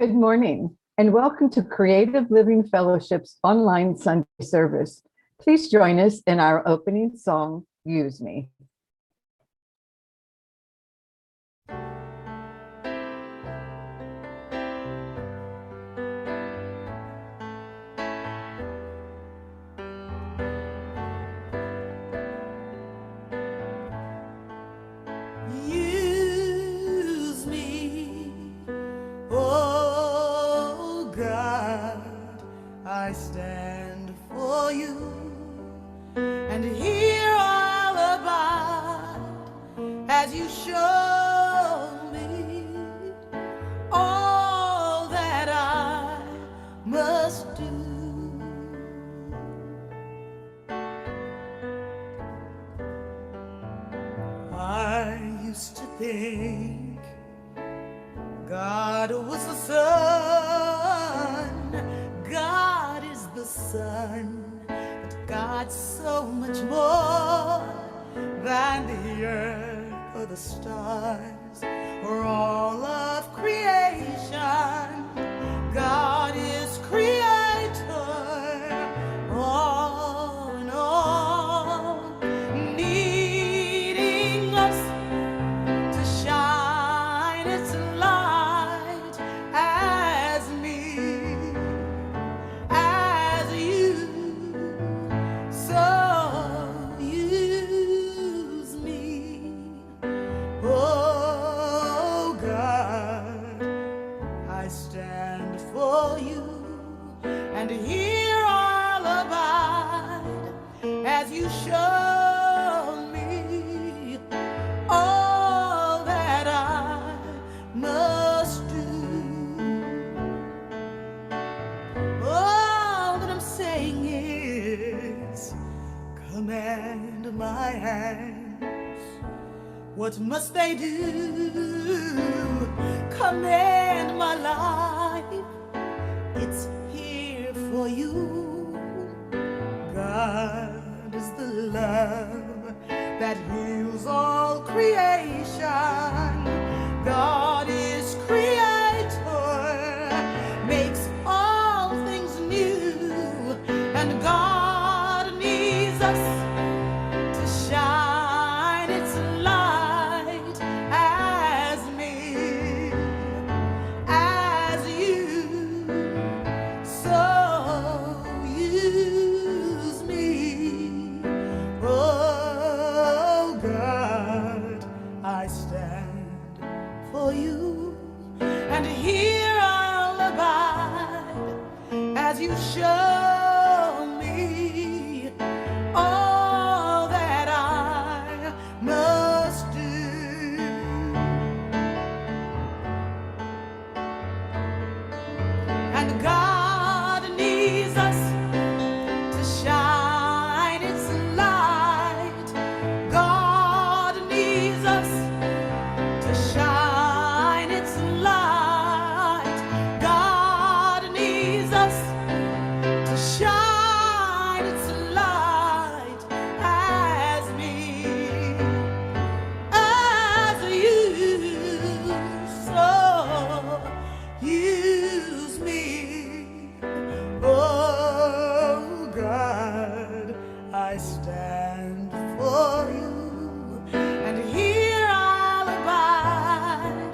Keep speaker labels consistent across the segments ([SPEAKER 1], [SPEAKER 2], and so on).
[SPEAKER 1] Good morning, and welcome to Creative Living Fellowship's online Sunday service. Please join us in our opening song, Use Me.
[SPEAKER 2] Use me, oh God, I stand for you, and here I'll abide as you show me all that I must do. I used to think God was the sun, God is the sun, but God's so much more than the earth or the stars or all of creation. God is creator, all in all, needing us to shine its light as me, as you. So use me, oh God, I stand for you, and here I'll abide as you show me all that I must do. All that I'm saying is, command my hands. What must they do? Command my life. It's here for you. God is the love that heals all creation. God is creator, makes all things new, and God needs us to shine its light as me, as you. So use me, oh God, I stand for you, and here I'll abide as you show me all that I must do. And God needs us to shine its light. God needs us to shine its light. God needs us to shine its light as me, as you. So use me, oh God, I stand for you, and here I'll abide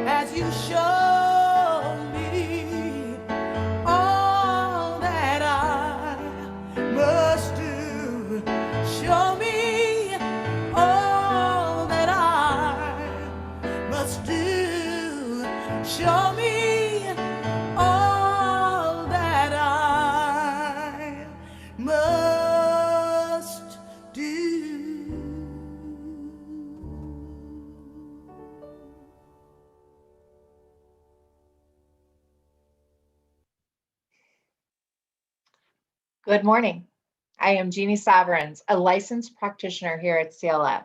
[SPEAKER 2] as you show me all that I must do. Show me all that I must do. Show me all that I must do.
[SPEAKER 3] Good morning. I am Jeannie Sovereigns, a licensed practitioner here at CLF.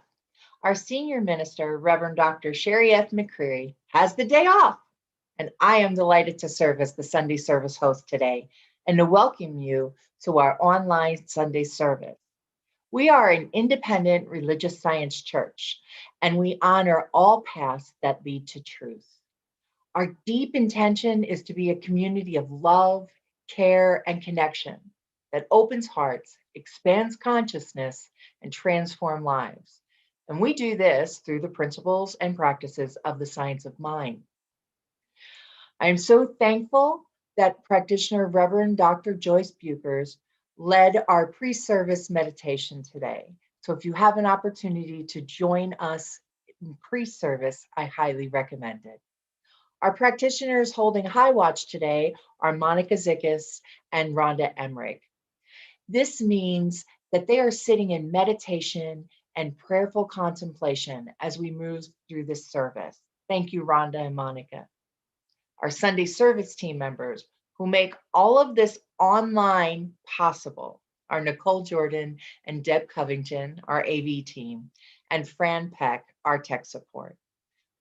[SPEAKER 3] Our senior minister, Reverend Dr. Sherry F. McCreary, has the day off, and I am delighted to serve as the Sunday service host today and to welcome you to our online Sunday service. We are an independent religious science church, and we honor all paths that lead to truth. Our deep intention is to be a community of love, care, and connection that opens hearts, expands consciousness, and transforms lives. And we do this through the principles and practices of the science of mind. I am so thankful that practitioner Reverend Dr. Joyce Buchers led our pre-service meditation today. So if you have an opportunity to join us in pre-service, I highly recommend it. Our practitioners holding high watch today are Monica Zickis and Rhonda Emmerich. This means that they are sitting in meditation and prayerful contemplation as we move through this service. Thank you, Rhonda and Monica. Our Sunday service team members who make all of this online possible are Nicole Jordan and Deb Covington, our AV team, and Fran Peck, our tech support.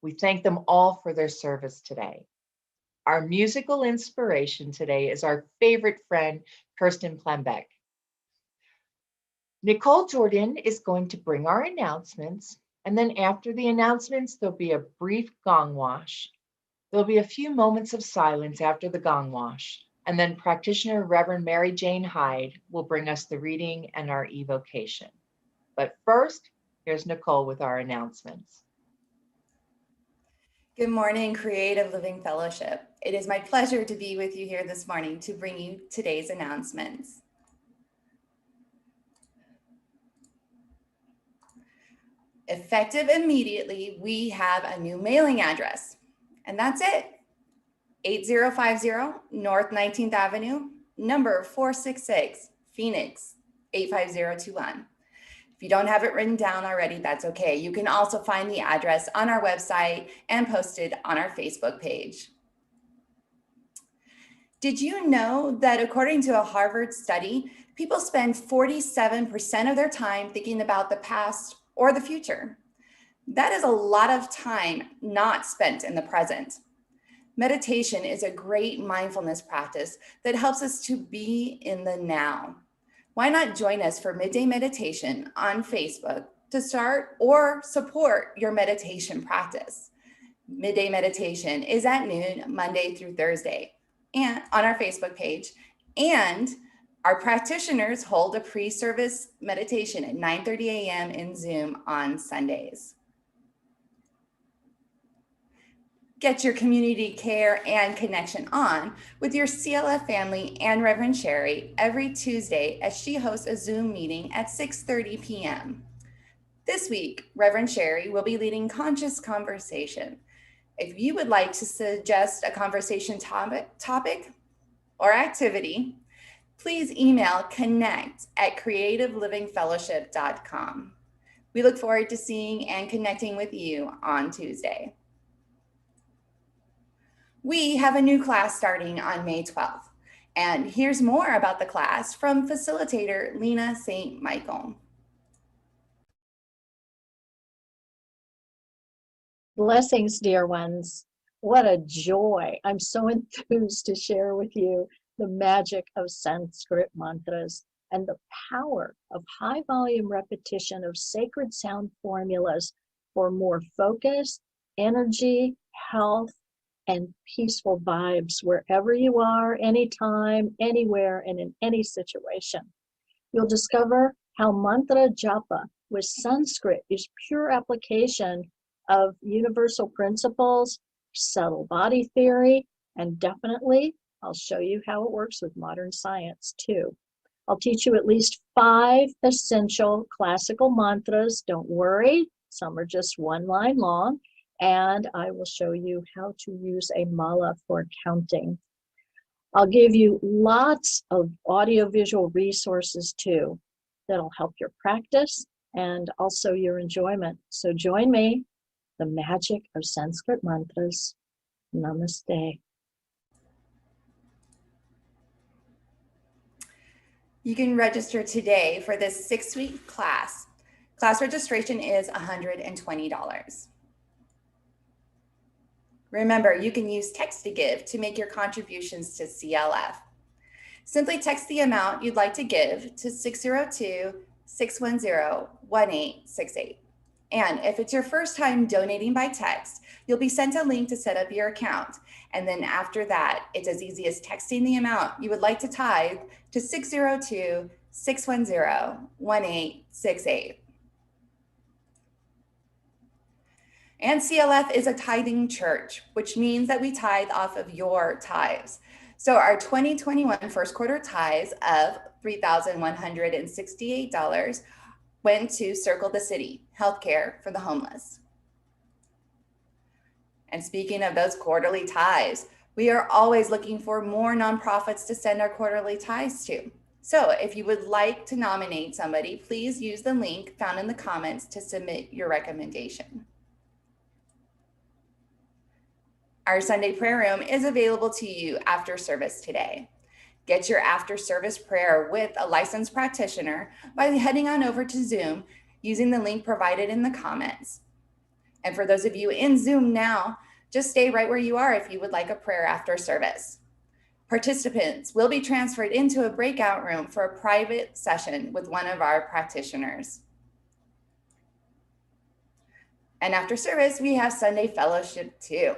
[SPEAKER 3] We thank them all for their service today. Our musical inspiration today is our favorite friend, Kirsten Plambeck. Nicole Jordan is going to bring our announcements, and then after the announcements, there'll be a brief gong wash. There'll be a few moments of silence after the gong wash, and then practitioner Reverend Mary Jane Hyde will bring us the reading and our evocation. But first, here's Nicole with our announcements.
[SPEAKER 4] Good morning, Creative Living Fellowship. It is my pleasure to be with you here this morning to bring you today's announcements. Effective immediately, we have a new mailing address, and that's it. 8050 North 19th Avenue, number 466, Phoenix, 85021. If you don't have it written down already, that's okay. You can also find the address on our website and posted on our Facebook page. Did you know that according to a Harvard study, people spend 47% of their time thinking about the past or the future? That is a lot of time not spent in the present. Meditation is a great mindfulness practice that helps us to be in the now. Why not join us for midday meditation on Facebook to start or support your meditation practice? Midday meditation is at noon, Monday through Thursday, and on our Facebook page. And our practitioners hold a pre-service meditation at 9:30 a.m. in Zoom on Sundays. Get your community care and connection on with your CLF family and Reverend Sherry every Tuesday as she hosts a Zoom meeting at 6:30 p.m. This week, Reverend Sherry will be leading Conscious Conversation. If you would like to suggest a conversation topic or activity, please email connect@creativelivingfellowship.com. We look forward to seeing and connecting with you on Tuesday. We have a new class starting on May 12th, and here's more about the class from facilitator Lena St. Michael.
[SPEAKER 5] Blessings, dear ones. What a joy. I'm so enthused to share with you the magic of Sanskrit mantras and the power of high volume repetition of sacred sound formulas for more focus, energy, health, and peaceful vibes wherever you are, anytime, anywhere, and in any situation. You'll discover how mantra japa with Sanskrit is pure application of universal principles, subtle body theory, and definitely I'll show you how it works with modern science too. I'll teach you at least 5 essential classical mantras. Don't worry, some are just one line long. And I will show you how to use a mala for counting. I'll give you lots of audiovisual resources too that'll help your practice and also your enjoyment. So join me, the magic of Sanskrit mantras. Namaste.
[SPEAKER 4] You can register today for this 6-week class. Class registration is $120. Remember, you can use text to give to make your contributions to CLF. Simply text the amount you'd like to give to 602-610-1868. And if it's your first time donating by text, you'll be sent a link to set up your account. And then after that, it's as easy as texting the amount you would like to tithe to 602-610-1868. And CLF is a tithing church, which means that we tithe off of your tithes. So our 2021 first quarter tithes of $3,168 went to Circle the City, healthcare for the homeless. And speaking of those quarterly tithes, we are always looking for more nonprofits to send our quarterly tithes to. So if you would like to nominate somebody, please use the link found in the comments to submit your recommendation. Our Sunday prayer room is available to you after service today. Get your after service prayer with a licensed practitioner by heading on over to Zoom using the link provided in the comments. And for those of you in Zoom now, just stay right where you are if you would like a prayer after service. Participants will be transferred into a breakout room for a private session with one of our practitioners. And after service, we have Sunday fellowship too.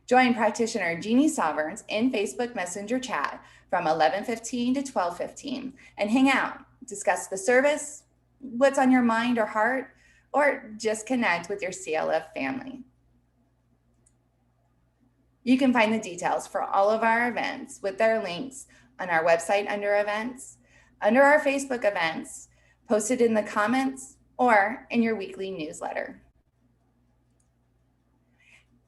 [SPEAKER 4] Join practitioner Jeannie Sovereigns in Facebook Messenger chat from 11:15 to 12:15 and hang out, discuss the service, what's on your mind or heart, or just connect with your CLF family. You can find the details for all of our events with their links on our website under events, under our Facebook events, posted in the comments, or in your weekly newsletter.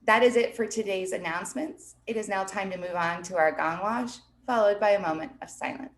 [SPEAKER 4] That is it for today's announcements. It is now time to move on to our gong wash, followed by a moment of silence.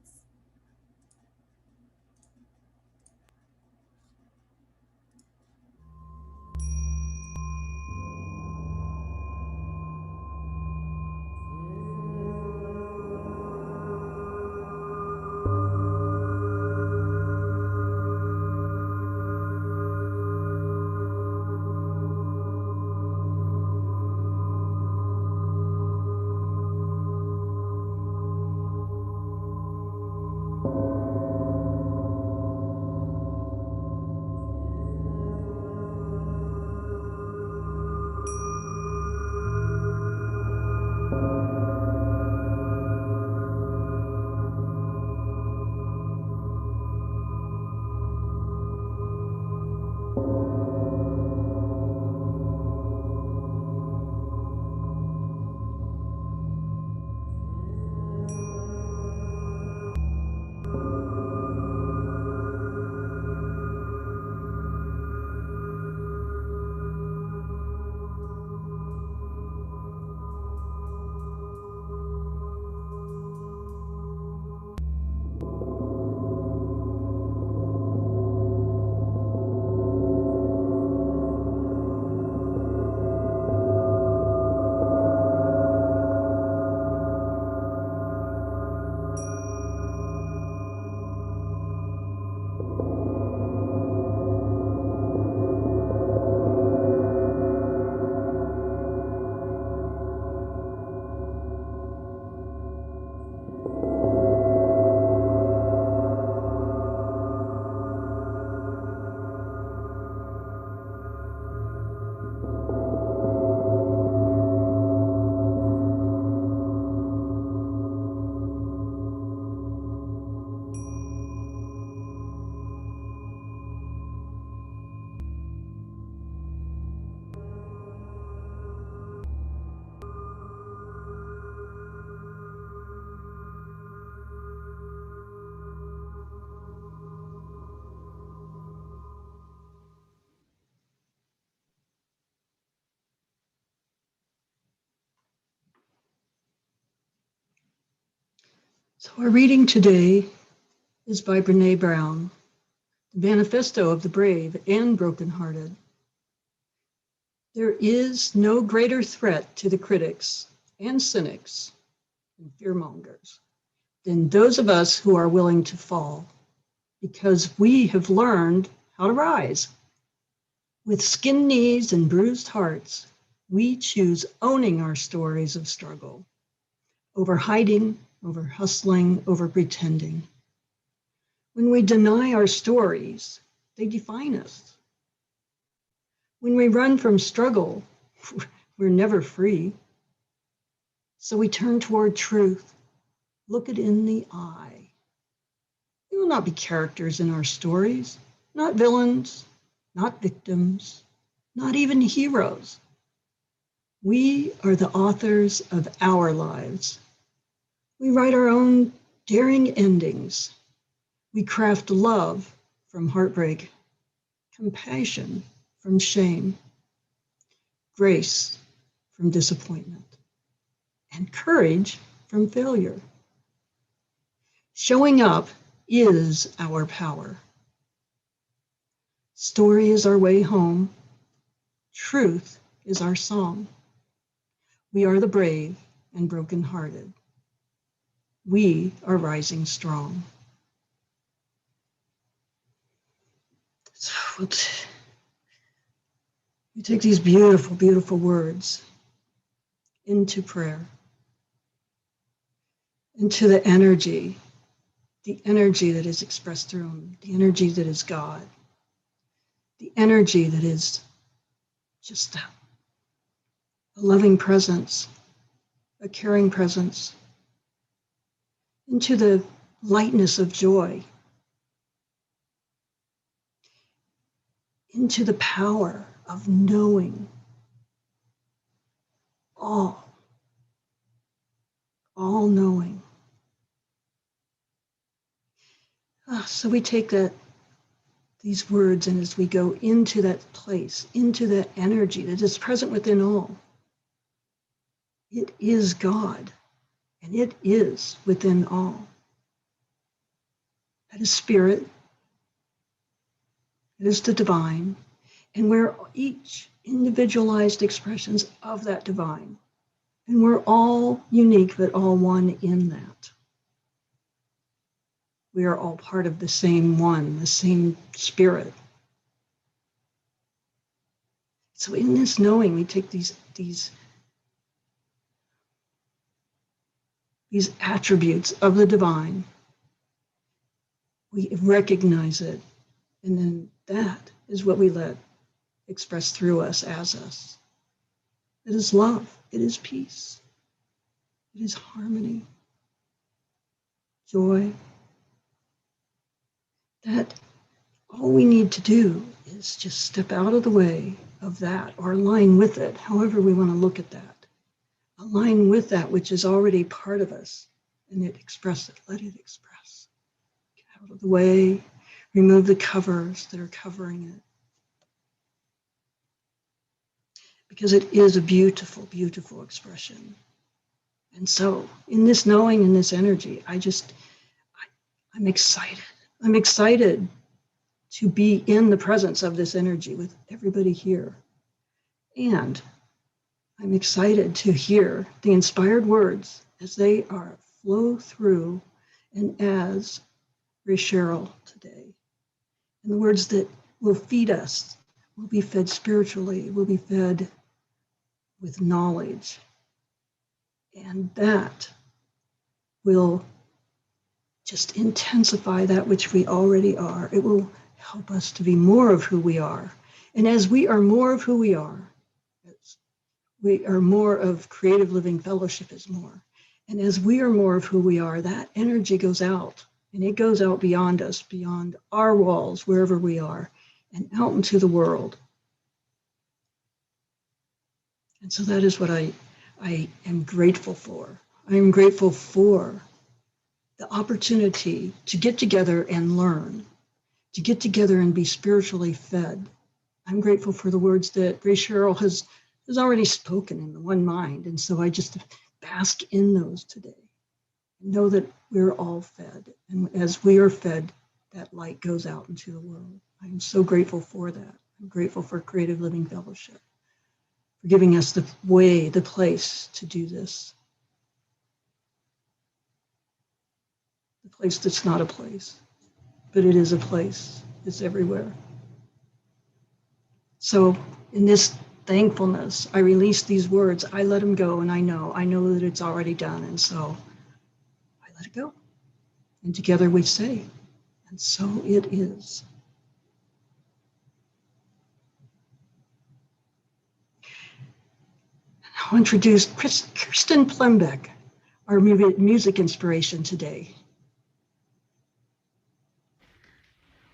[SPEAKER 6] So our reading today is by Brene Brown, the Manifesto of the Brave and Brokenhearted. There is no greater threat to the critics and cynics and fearmongers than those of us who are willing to fall, because we have learned how to rise. With skinned knees and bruised hearts, we choose owning our stories of struggle, over hiding, over hustling, over pretending. When we deny our stories, they define us. When we run from struggle, we're never free. So we turn toward truth, look it in the eye. We will not be characters in our stories, not villains, not victims, not even heroes. We are the authors of our lives. We write our own daring endings. We craft love from heartbreak, compassion from shame, grace from disappointment, and courage from failure. Showing up is our power. Story is our way home. Truth is our song. We are the brave and brokenhearted. We are rising strong. So we take these beautiful, beautiful words into prayer, into the energy that is expressed through them, the energy that is God, the energy that is just a loving presence, a caring presence, into the lightness of joy, into the power of knowing all knowing. So we take these words, and as we go into that place, into that energy that is present within all, it is God, and it is within all. That is spirit, it is the divine, and we're each individualized expressions of that divine. And we're all unique, but all one in that. We are all part of the same one, the same spirit. So in this knowing, we take these attributes of the divine, we recognize it, and then that is what we let express through us as us. It is love, it is peace, it is harmony, joy. That all we need to do is just step out of the way of that, or align with it, however we want to look at that. Align with that which is already part of us, and express it, let it express. Get out of the way, remove the covers that are covering it. Because it is a beautiful, beautiful expression. And so in this knowing, in this energy, I'm excited. I'm excited to be in the presence of this energy with everybody here. And I'm excited to hear the inspired words as they flow through, and as Rasheryl today. And the words that will feed us, will be fed spiritually, will be fed with knowledge. And that will just intensify that which we already are. It will help us to be more of who we are. And as we are more of who we are more of Creative Living Fellowship is more. And as we are more of who we are, that energy goes out, and it goes out beyond us, beyond our walls, wherever we are, and out into the world. And so that is what I am grateful for. I am grateful for the opportunity to get together and learn, to get together and be spiritually fed. I'm grateful for the words that Rasheryl has already spoken in the One Mind. And so I just bask in those today. Know that we're all fed. And as we are fed, that light goes out into the world. I'm so grateful for that. I'm grateful for Creative Living Fellowship, for giving us the way, the place to do this. The place that's not a place, but it is a place. It's everywhere. So in this thankfulness, I release these words. I let them go, and I know that it's already done. And so I let it go. And together we say, and so it is. I'll introduce Kirsten Plambeck, our music inspiration today.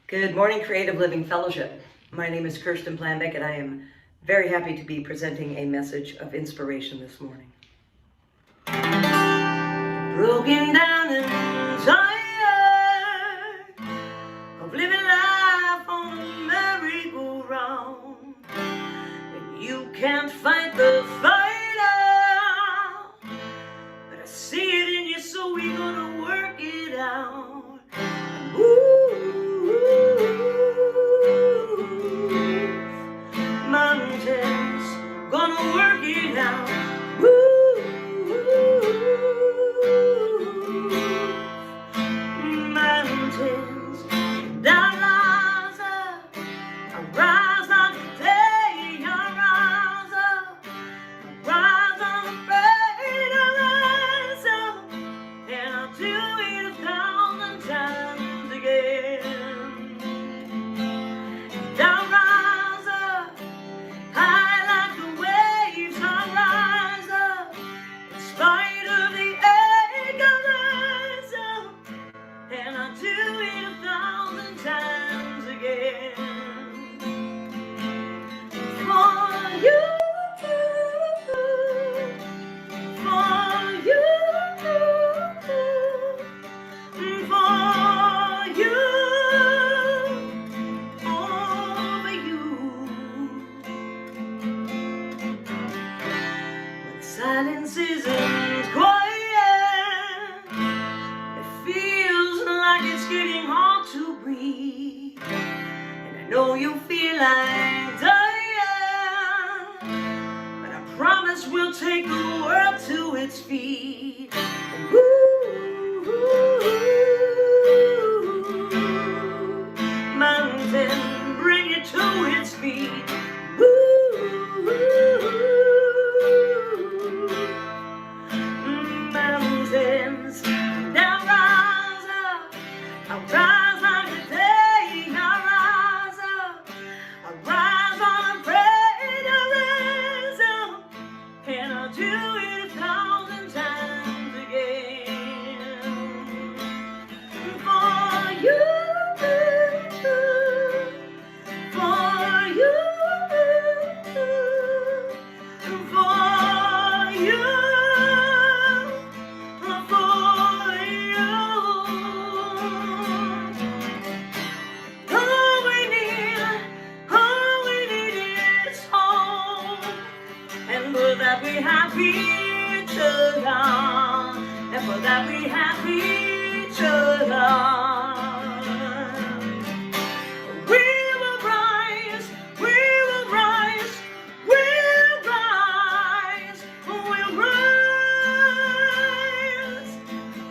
[SPEAKER 7] Good morning, Creative Living Fellowship. My name is Kirsten Plambeck, and I am very happy to be presenting a message of inspiration this morning. Broken down and tired of living life on a merry-go-round, and you can't fight the fight out, but I see it in you, so we're gonna work it out. Ooh, mountains, gonna work it out. Mountains, down rise up, I rise on the day, I rise up, I rise unafraid, I rise up, and I'll do it 1,000 times again. Down rise up, high like the waves, I rise up, in spite of the ache, I rise up, and I'll do it 1,000 times again. For you, for you, over you. When silence isn't quiet, it feels like it's getting hard to breathe. And I know you feel like dying, but I promise we'll take the world to its feet. Ooh, mountain, bring it to its feet. Mountains, now rise up, I rise like the day, I rise up, I rise unafraid, I rise up, and I'll do it 1,000 times again. For you, for you, for you. That we have each other, and for that we have each other. We will rise, we will rise, we'll rise, we'll rise,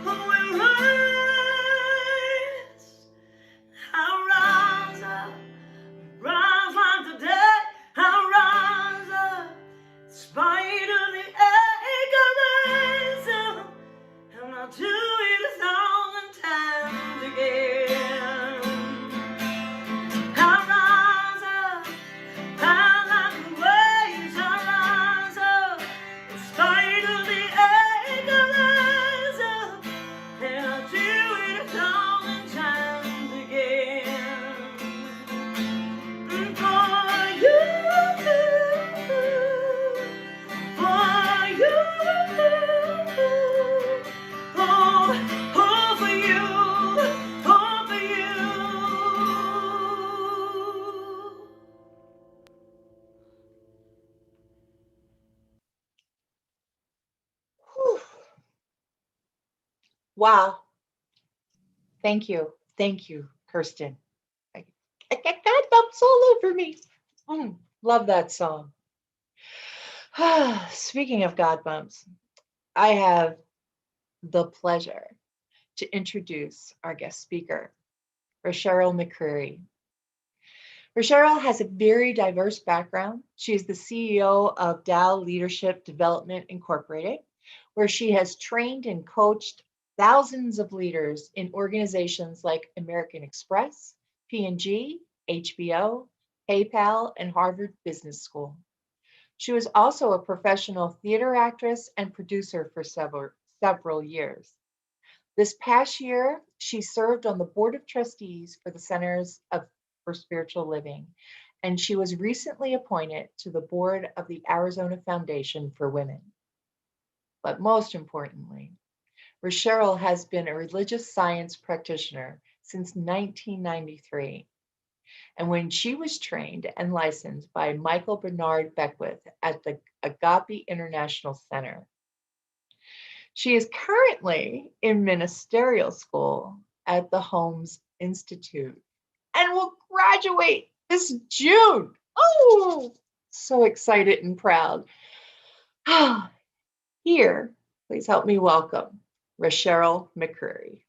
[SPEAKER 7] we'll rise. I'll rise up, rise like the day, I'll rise up. Spite of the ache, I rise up, and I'll do it 1,000 times again. I rise up, high like the waves, I rise up, in spite of the ache, I rise up, and I'll do it 1,000 times again. For you.
[SPEAKER 3] Wow. Thank you. Thank you, Kirsten. I got goosebumps all over me. Love that song. Speaking of God bumps, I have the pleasure to introduce our guest speaker, Rasheryl McCreary. Rasheryl has a very diverse background. She is the CEO of Dow Leadership Development Incorporated, where she has trained and coached thousands of leaders in organizations like American Express, P&G, HBO, PayPal, and Harvard Business School. She was also a professional theater actress and producer for several years. This past year, she served on the board of trustees for the for Spiritual Living, and she was recently appointed to the board of the Arizona Foundation for Women. But most importantly, Rasheryl has been a religious science practitioner since 1993. And when she was trained and licensed by Michael Bernard Beckwith at the Agape International Center, she is currently in ministerial school at the Holmes Institute and will graduate this June. Oh, so excited and proud. Here, please help me welcome Rasheryl McCreary.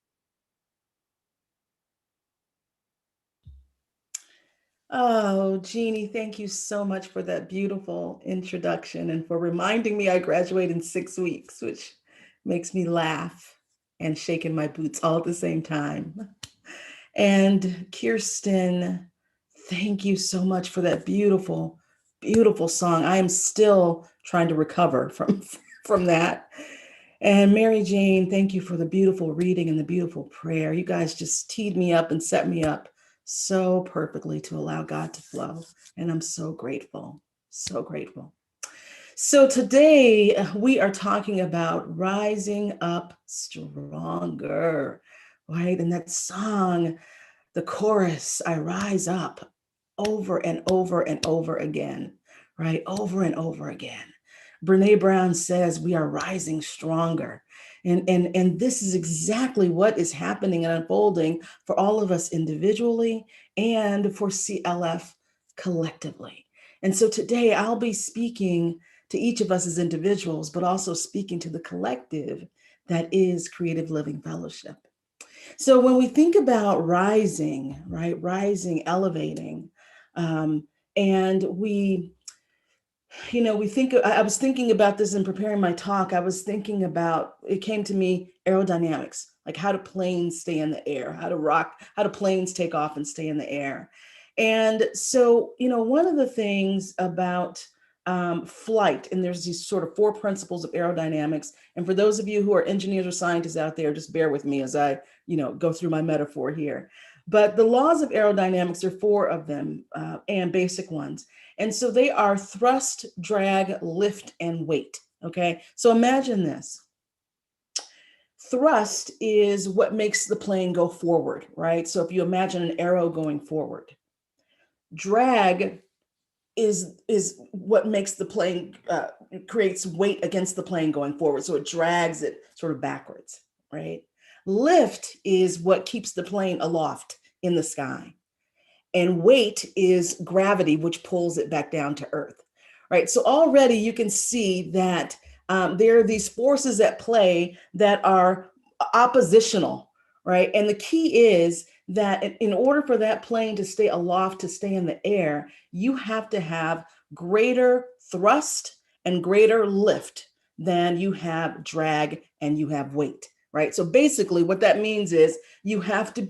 [SPEAKER 8] Oh, Jeannie, thank you so much for that beautiful introduction and for reminding me I graduate in 6 weeks, which makes me laugh and shake in my boots all at the same time. And Kirsten, thank you so much for that beautiful, beautiful song. I am still trying to recover from that. And Mary Jane, thank you for the beautiful reading and the beautiful prayer. You guys just teed me up and set me up so perfectly to allow God to flow. And I'm so grateful, so grateful. So today we are talking about rising up stronger, right? And that song, the chorus, I rise up over and over and over again, right? Over and over again. Brene Brown says we are rising stronger. And this is exactly what is happening and unfolding for all of us individually and for CLF collectively. And so today I'll be speaking to each of us as individuals, but also speaking to the collective that is Creative Living Fellowship. So when we think about rising, right, rising, elevating, and we think, I was thinking about this in preparing my talk. I was thinking about, it came to me, aerodynamics, like how do planes stay in the air, how do planes take off and stay in the air. And so, one of the things about flight, and there's these sort of 4 principles of aerodynamics. And for those of you who are engineers or scientists out there, just bear with me as I, go through my metaphor here. But the laws of aerodynamics are 4 of them and basic ones. And so they are thrust, drag, lift, and weight. Okay, so imagine this. Thrust is what makes the plane go forward, right? So if you imagine an arrow going forward. Drag is what makes the plane, creates weight against the plane going forward. So it drags it sort of backwards, right? Lift is what keeps the plane aloft in the sky. And weight is gravity, which pulls it back down to earth, right? So already you can see that there are these forces at play that are oppositional, right? And the key is that in order for that plane to stay aloft, to stay in the air, you have to have greater thrust and greater lift than you have drag and you have weight, right? So basically what that means is you have to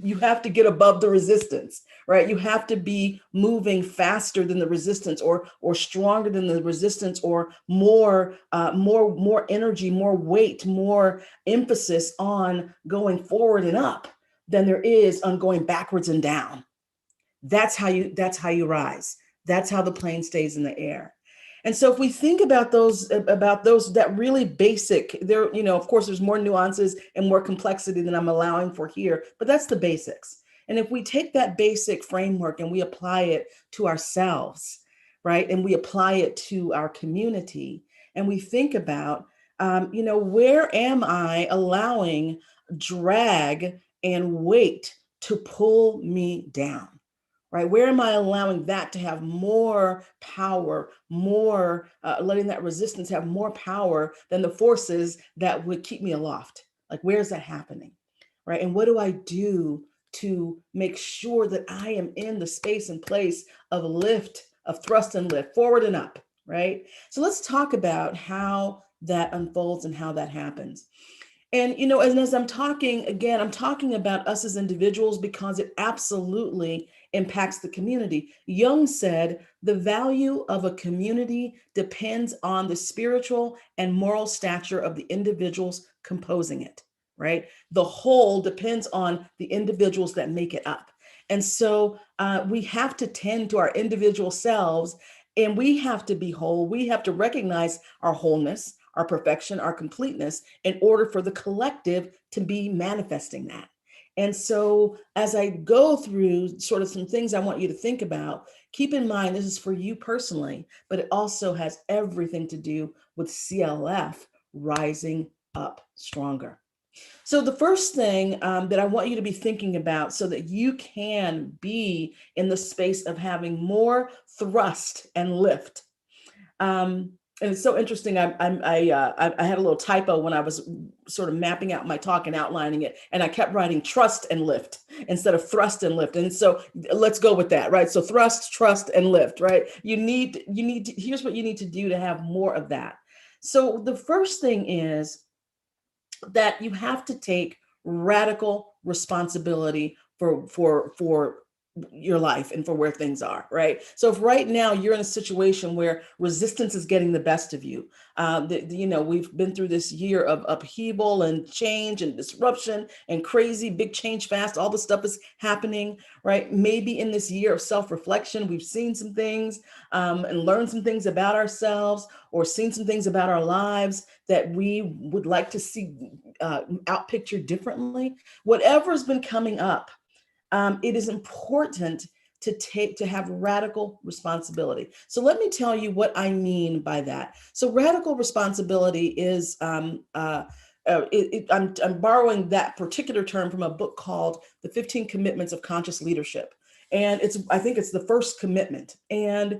[SPEAKER 8] get above the resistance, right? You have to be moving faster than the resistance or stronger than the resistance or more energy, more weight, more emphasis on going forward and up than there is on going backwards and down. That's how you rise. That's how the plane stays in the air. And so if we think about those that really basic, there, of course, there's more nuances and more complexity than I'm allowing for here, but that's the basics. And if we take that basic framework and we apply it to ourselves, right, and we apply it to our community, and we think about, where am I allowing drag and weight to pull me down? Right? Where am I allowing that to have more power, letting that resistance have more power than the forces that would keep me aloft? Like, where's that happening? Right? And what do I do to make sure that I am in the space and place of lift, of thrust and lift, forward and up, right? So let's talk about how that unfolds and how that happens. And, you know, and as I'm talking, again, I'm talking about us as individuals because it absolutely impacts the community. Jung said, the value of a community depends on the spiritual and moral stature of the individuals composing it, right? The whole depends on the individuals that make it up. And so we have to tend to our individual selves, and we have to be whole. We have to recognize our wholeness, our perfection, our completeness, in order for the collective to be manifesting that. And so as I go through sort of some things I want you to think about, keep in mind this is for you personally, but it also has everything to do with CLF rising up stronger. So the first thing that I want you to be thinking about so that you can be in the space of having more thrust and lift. And it's so interesting. I had a little typo when I was sort of mapping out my talk and outlining it, and I kept writing trust and lift instead of thrust and lift. And so let's go with that, right? So thrust, trust, and lift, right? Here's what you need to do to have more of that. So the first thing is that you have to take radical responsibility for your life and for where things are, right? So if right now you're in a situation where resistance is getting the best of you, you know, we've been through this year of upheaval and change and disruption and crazy big change fast, all the stuff is happening, right? Maybe in this year of self-reflection, we've seen some things and learned some things about ourselves or seen some things about our lives that we would like to see outpictured differently. Whatever's been coming up, it is important to have radical responsibility. So let me tell you what I mean by that. So radical responsibility is, I'm borrowing that particular term from a book called The 15 Commitments of Conscious Leadership. And I think it's the first commitment. And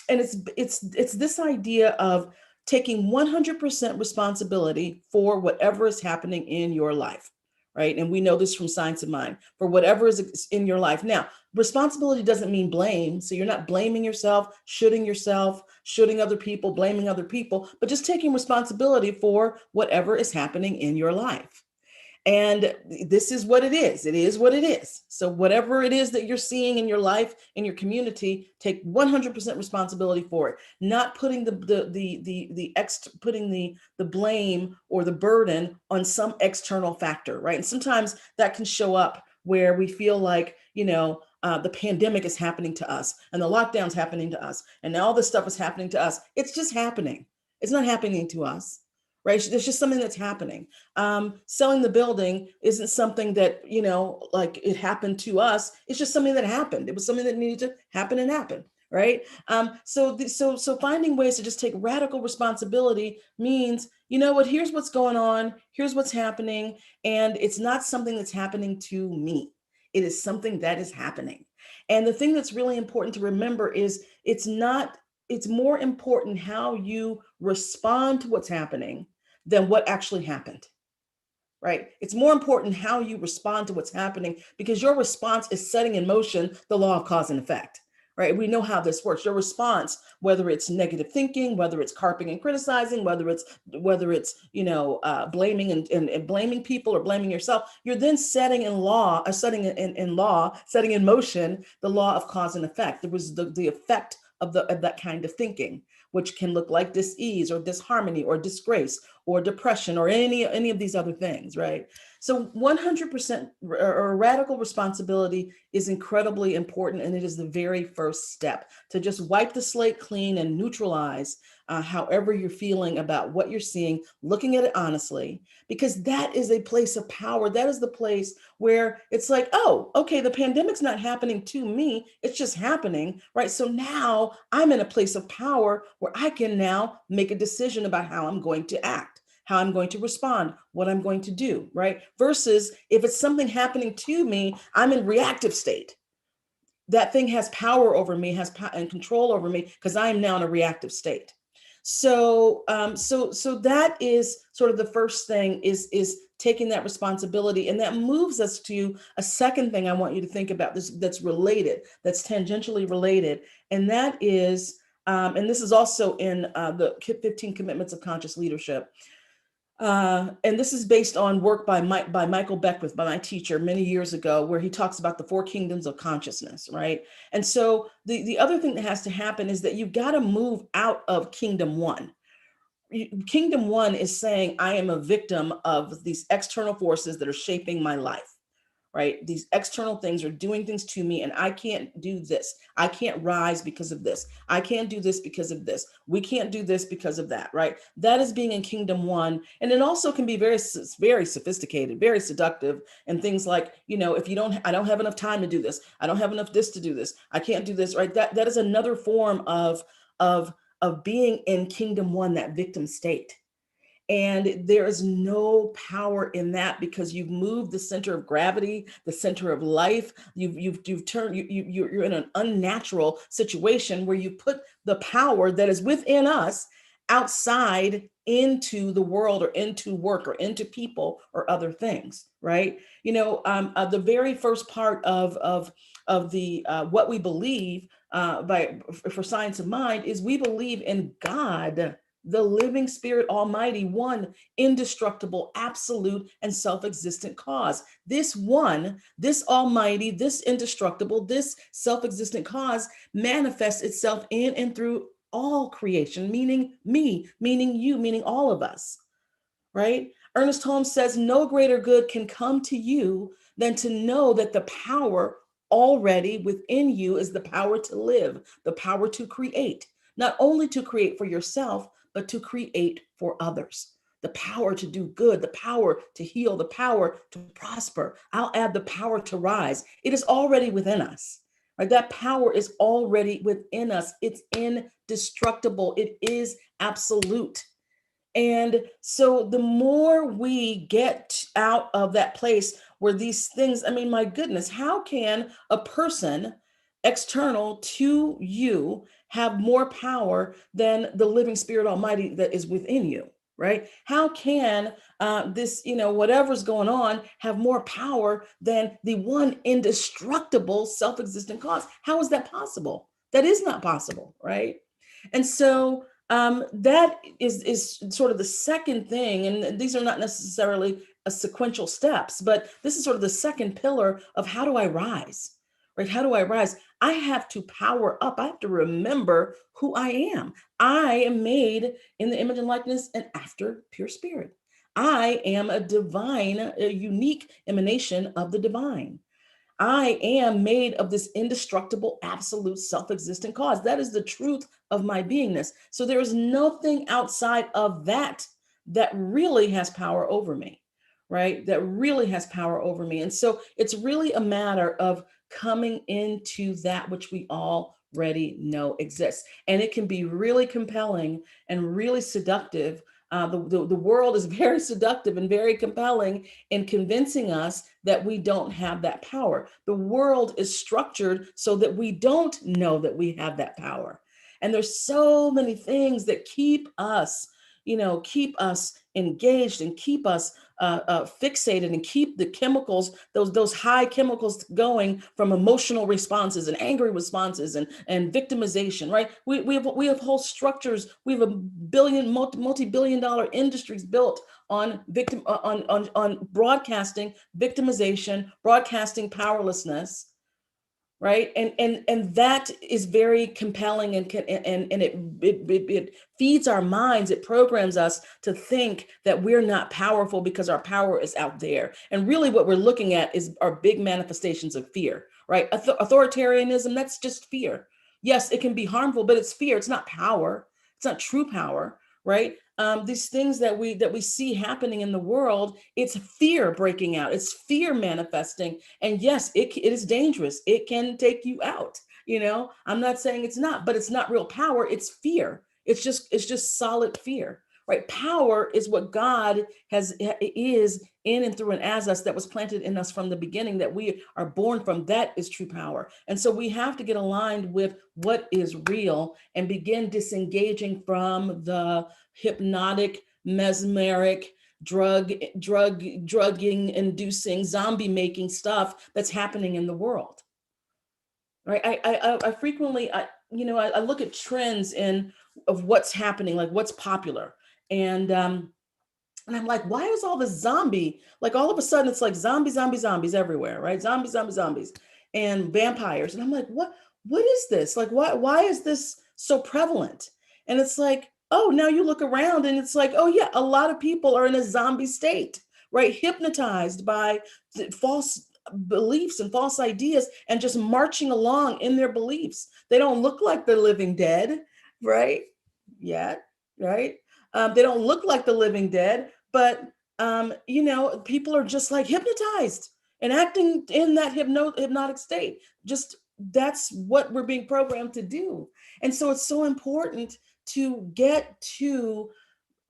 [SPEAKER 8] it's this idea of taking 100% responsibility for whatever is happening in your life. Right. And we know this from Science of Mind, for whatever is in your life. Now, responsibility doesn't mean blame. So you're not blaming yourself, shooting other people, blaming other people, but just taking responsibility for whatever is happening in your life. And this is what it is. It is what it is. So whatever it is that you're seeing in your life, in your community, take 100% responsibility for it. Not putting putting the blame or the burden on some external factor, right? And sometimes that can show up where we feel like, you know, the pandemic is happening to us and the lockdown's happening to us and all this stuff is happening to us. It's just happening. It's not happening to us. Right? There's just something that's happening. Selling the building isn't something that, you know, like it happened to us. It's just something that happened. It was something that needed to happen and happen. Right? So finding ways to just take radical responsibility means, you know what, here's what's going on. Here's what's happening. And it's not something that's happening to me. It is something that is happening. And the thing that's really important to remember is it's more important how you respond to what's happening than what actually happened, right? It's more important how you respond to what's happening because your response is setting in motion the law of cause and effect, right? We know how this works. Your response, whether it's negative thinking, whether it's carping and criticizing, whether it's you know, blaming and blaming people or blaming yourself, you're then setting in motion the law of cause and effect. There was the effect of that kind of thinking, which can look like dis-ease or disharmony or disgrace or depression or any of these other things, right? So 100% or radical responsibility is incredibly important, and it is the very first step to just wipe the slate clean and neutralize however you're feeling about what you're seeing, looking at it honestly, because that is a place of power. That is the place where it's like, oh, okay, the pandemic's not happening to me, it's just happening, right? So now I'm in a place of power where I can now make a decision about how I'm going to act, how I'm going to respond, what I'm going to do, right? Versus if it's something happening to me, I'm in reactive state. That thing has power over me, and control over me because I am now in a reactive state. So that is sort of the first thing is taking that responsibility. And that moves us to a second thing I want you to think about that's related, that's tangentially related. And that is, and this is also in the 15 Commitments of Conscious Leadership. And this is based on work by Michael Beckwith, by my teacher many years ago, where he talks about the four kingdoms of consciousness, right? And so the other thing that has to happen is that you've got to move out of kingdom one. Kingdom one is saying, I am a victim of these external forces that are shaping my life, right? These external things are doing things to me, and I can't do this. I can't rise because of this. I can't do this because of this. We can't do this because of that, right? That is being in kingdom one. And it also can be very, very sophisticated, very seductive, and things like, if I don't have enough time to do this. I don't have enough this to do this. I can't do this, right? That is another form of being in kingdom one, that victim state. And there is no power in that, because you've moved the center of gravity, the center of life. You're in an unnatural situation where you put the power that is within us outside into the world, or into work, or into people, or other things, right? The very first part of the what we believe for Science of Mind is we believe in God, the living spirit, almighty, one, indestructible, absolute, and self-existent cause. This one, this almighty, this indestructible, this self-existent cause manifests itself in and through all creation, meaning me, meaning you, meaning all of us, right? Ernest Holmes says, no greater good can come to you than to know that the power already within you is the power to live, the power to create, not only to create for yourself, but to create for others. The power to do good, the power to heal, the power to prosper. I'll add the power to rise. It is already within us, right? That power is already within us. It's indestructible. It is absolute. And so the more we get out of that place where these things, my goodness, how can a person external to you have more power than the living spirit almighty that is within you, right? How can this, whatever's going on, have more power than the one indestructible self-existent cause? How is that possible? That is not possible, right? And so that is sort of the second thing, and these are not necessarily sequential steps, but this is sort of the second pillar of how do I rise, right? How do I rise? I have to power up. I have to remember who I am. I am made in the image and likeness and after pure spirit. I am a divine, a unique emanation of the divine. I am made of this indestructible, absolute, self-existent cause. That is the truth of my beingness. So there is nothing outside of that that really has power over me, right? That really has power over me. And so it's really a matter of coming into that which we already know exists. And it can be really compelling and really seductive. The world is very seductive and very compelling in convincing us that we don't have that power. The world is structured so that we don't know that we have that power. And there's so many things that keep us engaged and keep us fixated and keep the chemicals, those high chemicals going from emotional responses and angry responses and victimization, right? We have whole structures. We have multi-billion-dollar industries built on broadcasting victimization, broadcasting powerlessness. Right. And that is very compelling and it feeds our minds. It programs us to think that we're not powerful because our power is out there. And really what we're looking at are big manifestations of fear, right? Authoritarianism, that's just fear. Yes, it can be harmful, but it's fear. It's not power. It's not true power, right? These things that we see happening in the world, it's fear breaking out. It's fear manifesting. And yes, it is dangerous. It can take you out. I'm not saying it's not, but it's not real power. It's fear. It's just solid fear, right? Power is what God is in and through and as us, that was planted in us from the beginning, that we are born from. That is true power. And so we have to get aligned with what is real and begin disengaging from the hypnotic, mesmeric, drugging, inducing, zombie making stuff that's happening in the world. Right? I frequently, I look at trends of what's happening, like what's popular. And And I'm like, why is all this zombie? Like all of a sudden it's like zombies everywhere, right? Zombies, and vampires. And I'm like, what is this? Like, why is this so prevalent? And it's like, oh, now you look around and it's like, oh yeah, a lot of people are in a zombie state, right? Hypnotized by false beliefs and false ideas and just marching along in their beliefs. They don't look like they're living dead, right? Yet, right? They don't look like the living dead, but people are just like hypnotized and acting in that hypnotic state. Just that's what we're being programmed to do. And so it's so important to get to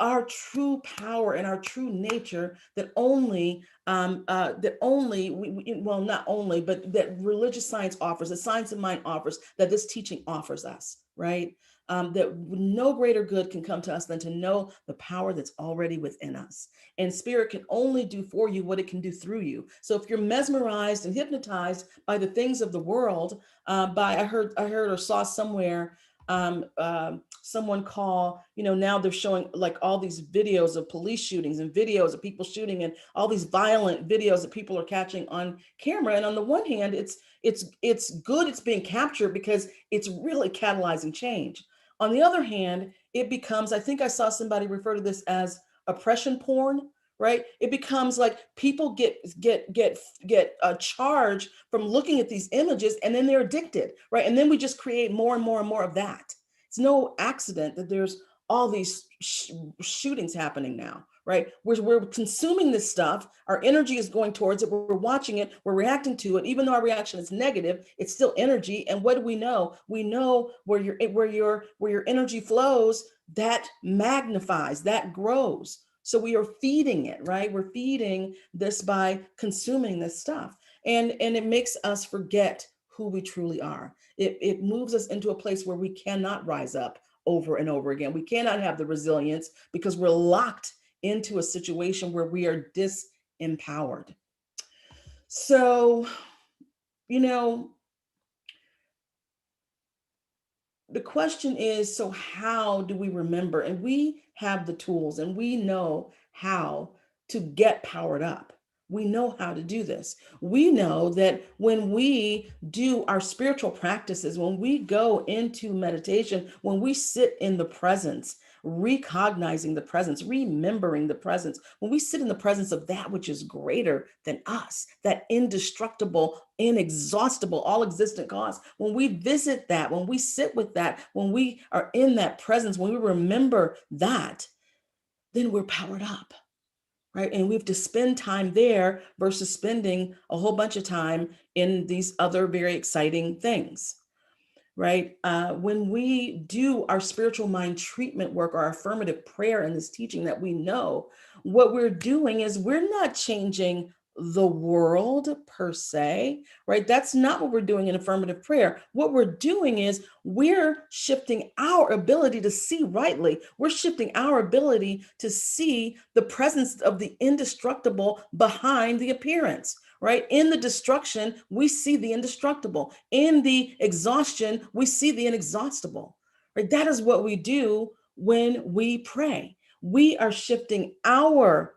[SPEAKER 8] our true power and our true nature that only well, not only, but that religious science offers, that science of mind offers, that this teaching offers us, right? That no greater good can come to us than to know the power that's already within us. And spirit can only do for you what it can do through you. So if you're mesmerized and hypnotized by the things of the world, I heard or saw somewhere someone call, now they're showing like all these videos of police shootings and videos of people shooting and all these violent videos that people are catching on camera. And on the one hand, it's good, it's being captured because it's really catalyzing change. On the other hand, it becomes, I think I saw somebody refer to this as oppression porn, right? It becomes like people get a charge from looking at these images, and then they're addicted, right? And then we just create more and more and more of that. It's no accident that there's all these shootings happening now, right? We're consuming this stuff. Our energy is going towards it. We're watching it. We're reacting to it. Even though our reaction is negative, it's still energy. And what do we know? We know where your energy flows, that magnifies, that grows. So we are feeding it, right? We're feeding this by consuming this stuff. And it makes us forget who we truly are. It moves us into a place where we cannot rise up over and over again. We cannot have the resilience because we're locked into a situation where we are disempowered. So, the question is, so how do we remember? And we have the tools and we know how to get powered up. We know how to do this. We know that when we do our spiritual practices, when we go into meditation, when we sit in the presence, recognizing the presence, remembering the presence, when we sit in the presence of that which is greater than us, that indestructible, inexhaustible, all existent cause, when we visit that, when we sit with that, when we are in that presence, when we remember that, then we're powered up. Right. And we have to spend time there versus spending a whole bunch of time in these other very exciting things. Right. When we do our spiritual mind treatment work, our affirmative prayer in this teaching that we know, what we're doing is we're not changing the world per se, right? That's not what we're doing in affirmative prayer. What we're doing is we're shifting our ability to see rightly. We're shifting our ability to see the presence of the indestructible behind the appearance, right? In the destruction, we see the indestructible. In the exhaustion, we see the inexhaustible, right? That is what we do when we pray. We are shifting our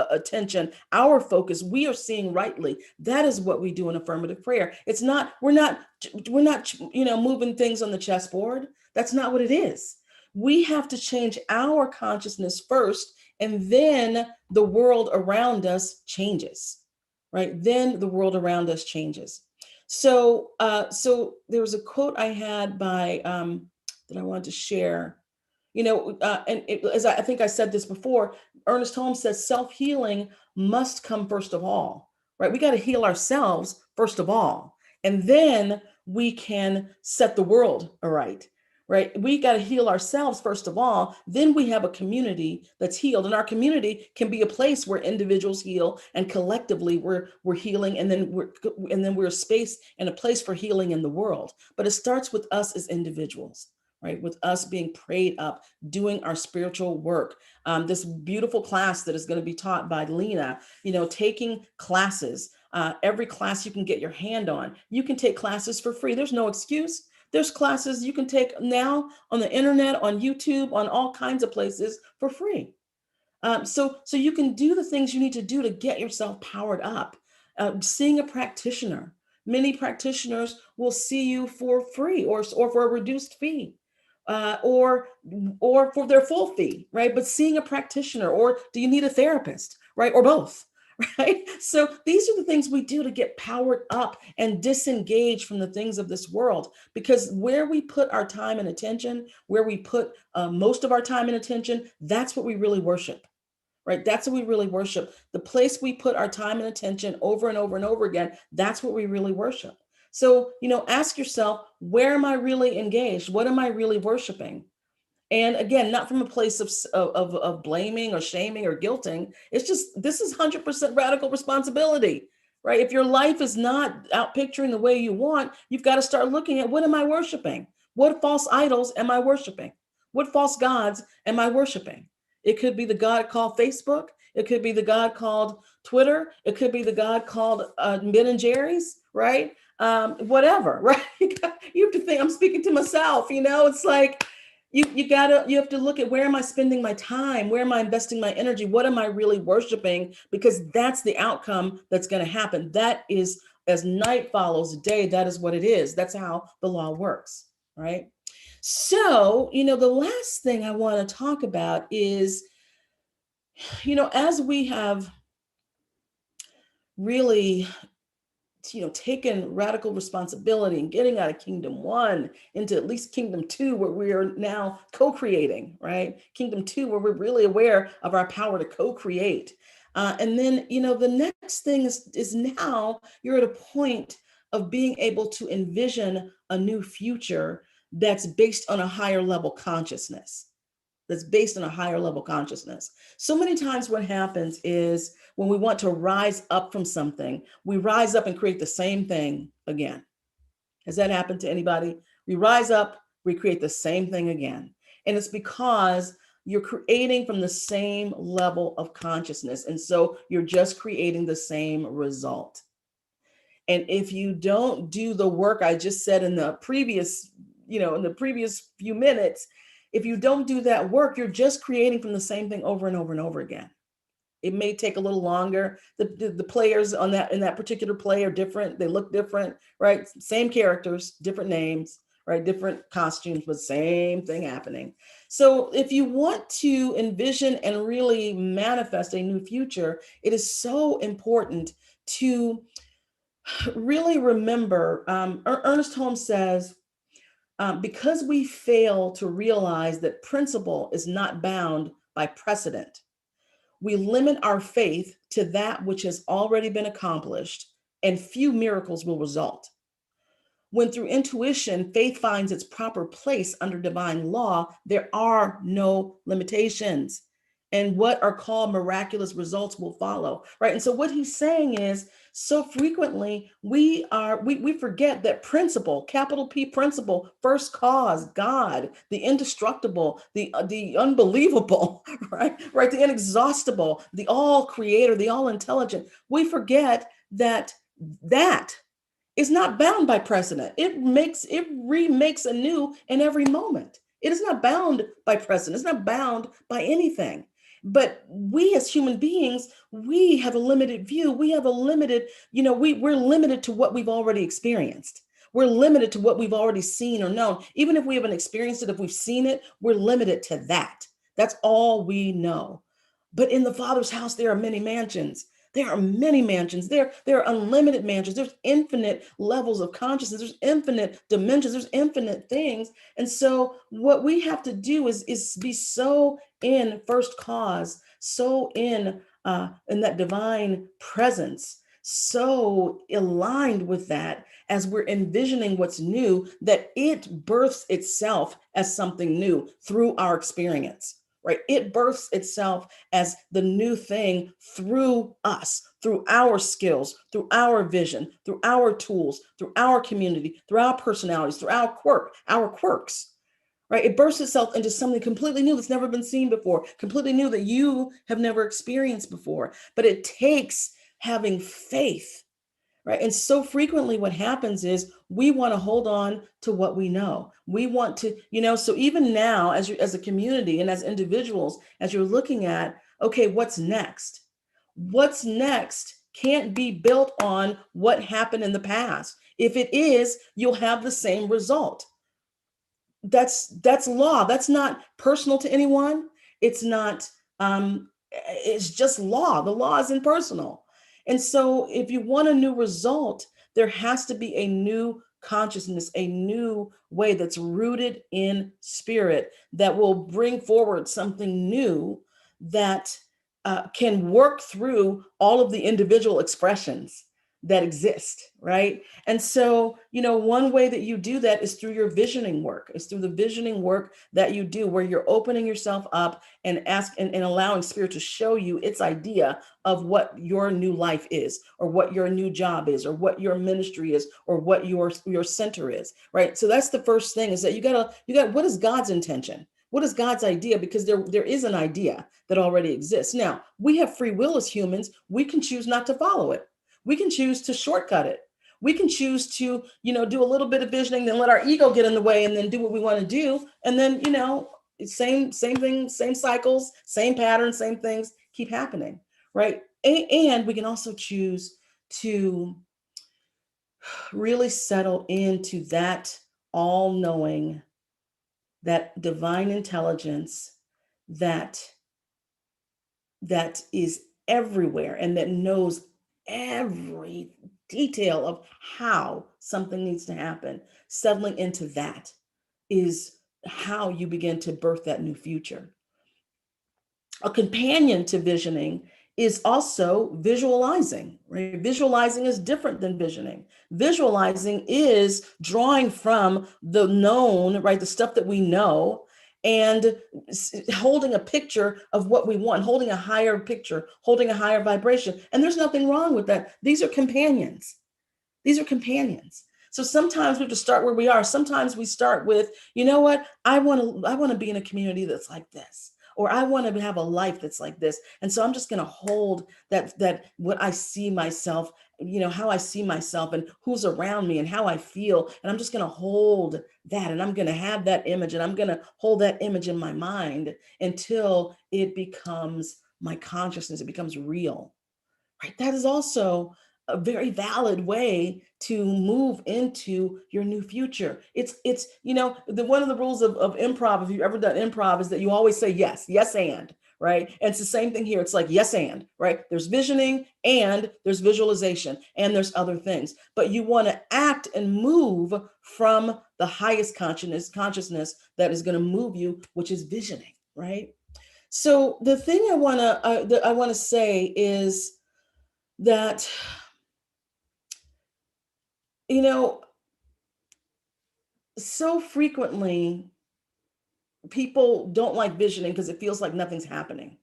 [SPEAKER 8] attention, our focus. We are seeing rightly. That is what we do in affirmative prayer. It's not, we're not, moving things on the chessboard. That's not what it is. We have to change our consciousness first, and then the world around us changes, right? Then the world around us changes. So there was a quote I had by, that I wanted to share. As I think I said this before, Ernest Holmes says self-healing must come first of all, right? We got to heal ourselves first of all, and then we can set the world aright, right? We got to heal ourselves first of all, then we have a community that's healed, and our community can be a place where individuals heal, and collectively we're healing, and then we're a space and a place for healing in the world. But it starts with us as individuals. Right, with us being prayed up, doing our spiritual work. This beautiful class that is going to be taught by Lena, taking classes, every class you can get your hand on. You can take classes for free. There's no excuse. There's classes you can take now on the internet, on YouTube, on all kinds of places for free. So you can do the things you need to do to get yourself powered up. Seeing a practitioner. Many practitioners will see you for free or for a reduced fee, or for their full fee, right? But seeing a practitioner, or do you need a therapist, right? Or both, right? So these are the things we do to get powered up and disengage from the things of this world, because where we put our time and attention, where we put most of our time and attention, that's what we really worship. Right? That's what we really worship. The place we put our time and attention over and over and over again, that's what we really worship. So, ask yourself, where am I really engaged? What am I really worshiping? And again, not from a place of blaming or shaming or guilting. It's just, this is 100% radical responsibility, right? If your life is not out picturing the way you want, you've got to start looking at, what am I worshiping? What false idols am I worshiping? What false gods am I worshiping? It could be the God called Facebook. It could be the God called Twitter. It could be the God called Ben and Jerry's, right? Whatever, right? You have to think, I'm speaking to myself, it's like, you have to look at, where am I spending my time? Where am I investing my energy? What am I really worshiping? Because that's the outcome that's going to happen. That is, as night follows day, that is what it is. That's how the law works, right? So, the last thing I want to talk about is, as we have really, taken radical responsibility and getting out of Kingdom 1 into at least Kingdom 2, where we are now co-creating, right? Kingdom 2, where we're really aware of our power to co-create. And then, the next thing is now you're at a point of being able to envision a new future that's based on a higher level consciousness. So many times what happens is, when we want to rise up from something, we rise up and create the same thing again. Has that happened to anybody? We rise up, we create the same thing again. And it's because you're creating from the same level of consciousness. And so you're just creating the same result. And if you don't do the work I just said in the previous few minutes, if you don't do that work, you're just creating from the same thing over and over and over again. It may take a little longer. The players in that particular play are different. They look different, right? Same characters, different names, right? Different costumes, but same thing happening. So if you want to envision and really manifest a new future, it is so important to really remember, Ernest Holmes says, because we fail to realize that principle is not bound by precedent, we limit our faith to that which has already been accomplished, and few miracles will result. When through intuition, faith finds its proper place under divine law, there are no limitations. And what are called miraculous results will follow, right? And so what he's saying is, so frequently we forget that principle, capital P principle, first cause, God, the indestructible, the unbelievable, right? The inexhaustible, the all creator, the all intelligent. We forget that is not bound by precedent. It remakes anew in every moment. It is not bound by precedent. It's not bound by anything. But we as human beings, we have a limited view. We have a limited, we're limited to what we've already experienced. We're limited to what we've already seen or known. Even if we haven't experienced it, if we've seen it, we're limited to that. That's all we know. But in the Father's house, there are many mansions. There are many mansions. There are unlimited mansions. There's infinite levels of consciousness. There's infinite dimensions. There's infinite things. And so what we have to do is be so in first cause, so in that divine presence, so aligned with that as we're envisioning what's new, that it births itself as something new through our experience. Right? It births itself as the new thing through us, through our skills, through our vision, through our tools, through our community, through our personalities, through our quirks, right? It bursts itself into something completely new that's never been seen before, completely new that you have never experienced before. But it takes having faith right? And so frequently what happens is we want to hold on to what we know. We want to, so even now as a community and as individuals, as you're looking at, okay, what's next? What's next can't be built on what happened in the past. If it is, you'll have the same result. That's law. That's not personal to anyone. It's not, it's just law. The law is impersonal. And so if you want a new result, there has to be a new consciousness, a new way that's rooted in spirit that will bring forward something new that can work through all of the individual expressions that exist, right? And so, one way that you do that is through your visioning work. It's through the visioning work that you do, where you're opening yourself up and and allowing spirit to show you its idea of what your new life is, or what your new job is, or what your ministry is, or what your center is, right? So that's the first thing, is that you got what is God's intention? What is God's idea? Because there is an idea that already exists. Now, we have free will as humans. We can choose not to follow it. We can choose to shortcut it. We can choose to, do a little bit of visioning, then let our ego get in the way and then do what we want to do. And then, same thing, same cycles, same patterns, same things keep happening, right? And we can also choose to really settle into that all-knowing, that divine intelligence that is everywhere and that knows every detail of how something needs to happen. Settling into that is how you begin to birth that new future. A companion to visioning is also visualizing, right? Visualizing is different than visioning. Visualizing is drawing from the known, right? The stuff that we know, and holding a picture of what we want, holding a higher picture, holding a higher vibration. And there's nothing wrong with that. These are companions. These are companions. So sometimes we have to start where we are. Sometimes we start with, what? I want to be in a community that's like this, or I want to have a life that's like this. And so I'm just going to hold that what I see myself, how I see myself and who's around me and how I feel. And I'm just going to hold that, and I'm going to have that image, and I'm going to hold that image in my mind until it becomes my consciousness. It becomes real, right? That is also a very valid way to move into your new future. It's one of the rules of improv, if you've ever done improv, is that you always say yes and, right? And it's the same thing here. It's like yes and, right? There's visioning, and there's visualization, and there's other things. But you want to act and move from the highest consciousness that is going to move you, which is visioning, right? So the thing I want to say is that, so frequently people don't like visioning because it feels like nothing's happening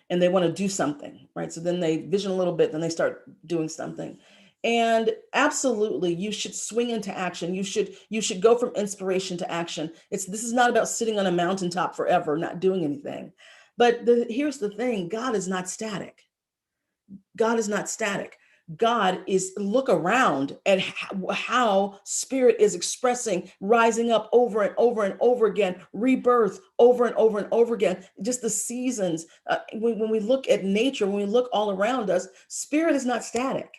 [SPEAKER 8] and they want to do something, right? So then they vision a little bit, then they start doing something. And absolutely, you should swing into action. You should go from inspiration to action. This is not about sitting on a mountaintop forever, not doing anything. But here's the thing, God is not static. God is not static. God is, look around at how spirit is expressing, rising up over and over and over again, rebirth over and over and over again. Just the seasons. When we look at nature, when we look all around us, spirit is not static.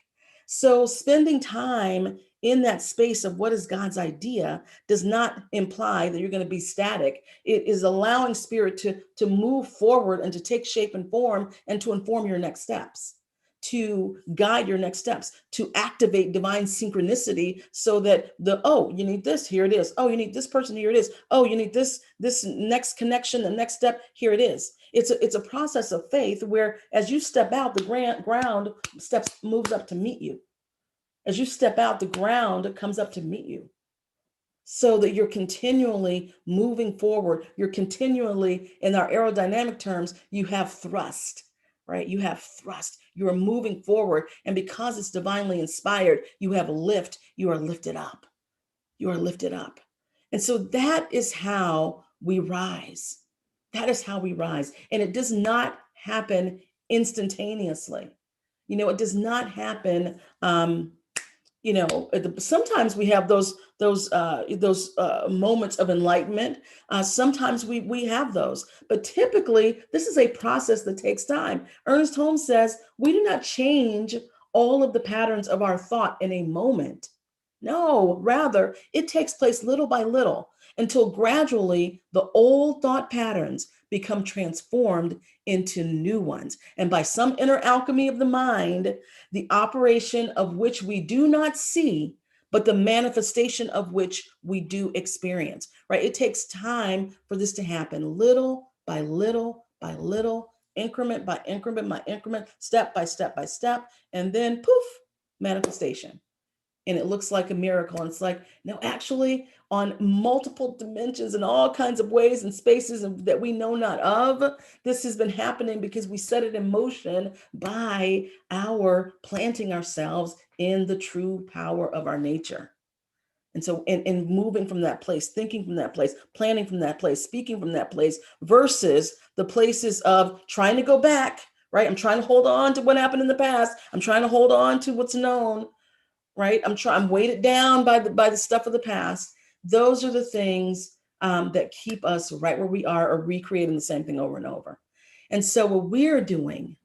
[SPEAKER 8] So spending time in that space of what is God's idea does not imply that you're going to be static. It is allowing spirit to move forward and to take shape and form and to inform your next steps, to guide your next steps, to activate divine synchronicity so that you need this, here it is. Oh, you need this person, here it is. Oh, you need this next connection, the next step, here it is. It's a process of faith where as you step out, the ground moves up to meet you. As you step out, the ground comes up to meet you, so that you're continually moving forward. You're continually, in our aerodynamic terms, you have thrust, right? You have thrust. You are moving forward. And because it's divinely inspired, you have lift. You are lifted up. You are lifted up. And so that is how we rise. That is how we rise. And it does not happen instantaneously. It does not happen Sometimes we have those moments of enlightenment. Sometimes we have those, but typically this is a process that takes time. Ernest Holmes says we do not change all of the patterns of our thought in a moment. No, rather it takes place little by little until gradually the old thought patterns become transformed into new ones. And by some inner alchemy of the mind, the operation of which we do not see, but the manifestation of which we do experience, right? It takes time for this to happen, little by little by little, increment by increment by increment, step by step by step, and then poof, manifestation. And it looks like a miracle. And it's like, no, actually, on multiple dimensions and all kinds of ways and spaces that we know not of, this has been happening because we set it in motion by our planting ourselves in the true power of our nature. And so in moving from that place, thinking from that place, planning from that place, speaking from that place, versus the places of trying to go back, right? I'm trying to hold on to what happened in the past. I'm trying to hold on to what's known. Right? I'm weighted down by the stuff of the past. Those are the things that keep us right where we are, or recreating the same thing over and over. And so what we are doing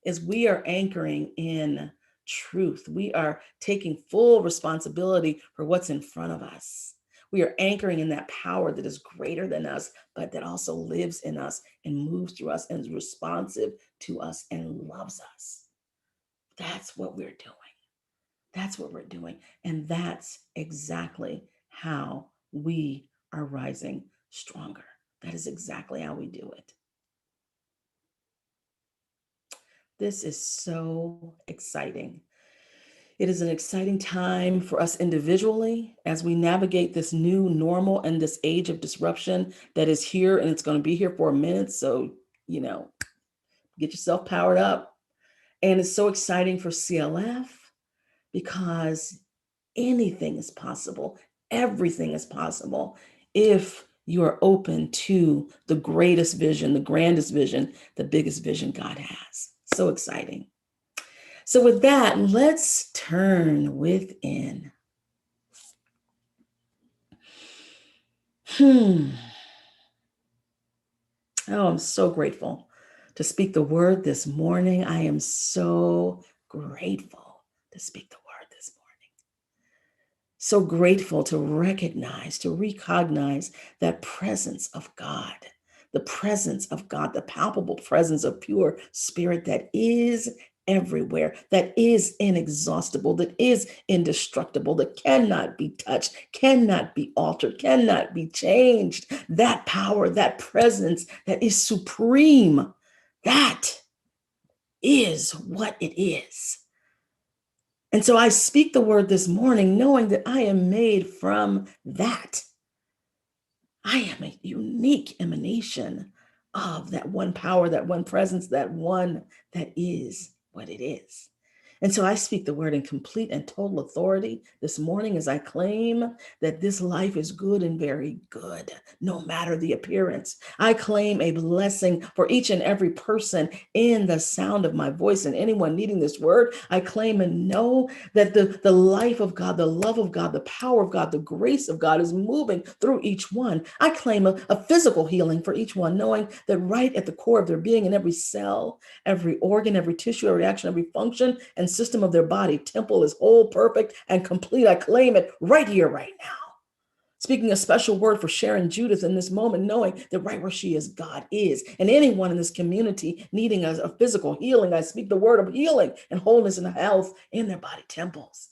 [SPEAKER 8] is we are anchoring in truth. We are taking full responsibility for what's in front of us. We are anchoring in that power that is greater than us, but that also lives in us and moves through us and is responsive to us and loves us. That's what we're doing. That's what we're doing. And that's exactly how we are rising stronger. That is exactly how we do it. This is so exciting. It is an exciting time for us individually as we navigate this new normal and this age of disruption that is here, and it's going to be here for a minute. So, get yourself powered up. And it's so exciting for CLF because anything is possible. Everything is possible if you are open to the greatest vision, the grandest vision, the biggest vision God has. So exciting. So with that, let's turn within. Oh, I'm so grateful to speak the word this morning. I am so grateful to speak the word this morning. So grateful to recognize that presence of God, the presence of God, the palpable presence of pure spirit that is everywhere, that is inexhaustible, that is indestructible, that cannot be touched, cannot be altered, cannot be changed. That power, that presence that is supreme, that is what it is. And so I speak the word this morning, knowing that I am made from that. I am a unique emanation of that one power, that one presence, that one that is what it is. And so I speak the word in complete and total authority this morning as I claim that this life is good and very good, no matter the appearance. I claim a blessing for each and every person in the sound of my voice, and anyone needing this word. I claim and know that the life of God, the love of God, the power of God, the grace of God is moving through each one. I claim a physical healing for each one, knowing that right at the core of their being, in every cell, every organ, every tissue, every action, every function and system of their body, temple is whole, perfect, and complete. I claim it right here, right now. Speaking a special word for Sharon Judith in this moment, knowing that right where she is, God is. And anyone in this community needing a physical healing, I speak the word of healing and wholeness and health in their body temples.